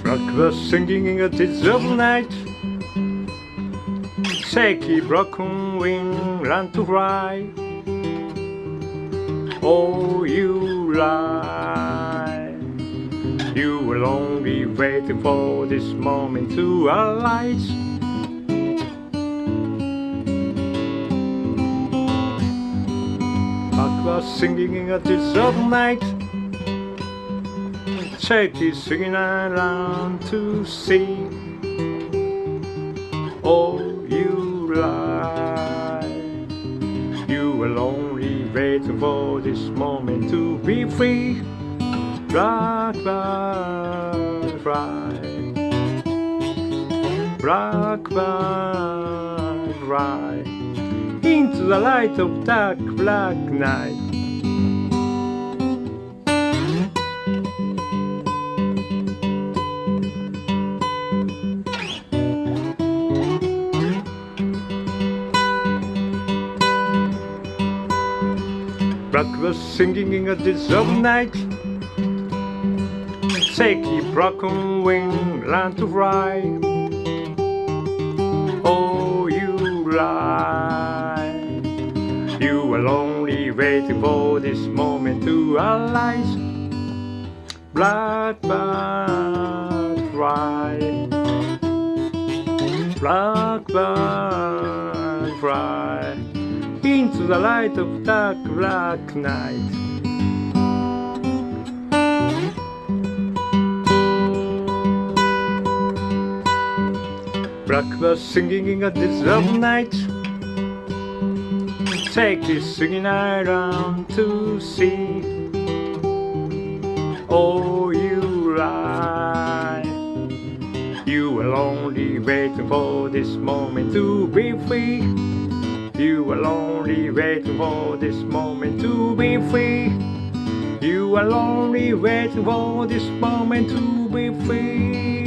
Blackbird singing in the dead of night. Shaky broken wing, learn to fly. Oh, you lie. You were only waiting for this moment to arise. Blackbird singing in the dead of night. Shaky singing around to sea. Oh, you lie. You were only waiting for this moment to be free. Blackbird fly. Blackbird fly into the light of dark black night. Blackbird singing in the dead of night. Shaky broken wing, learn to fly. Oh, you lie. You were only waiting for this moment to arise. Blackbird fly. Blackbird fly into the light of dark black night. Blackbird singing in the dead of night. Shaky singing around to sea. Oh, you lie. You were only waiting for this moment to be free. You were only waiting for this moment to be free. You were only waiting for this moment to be free.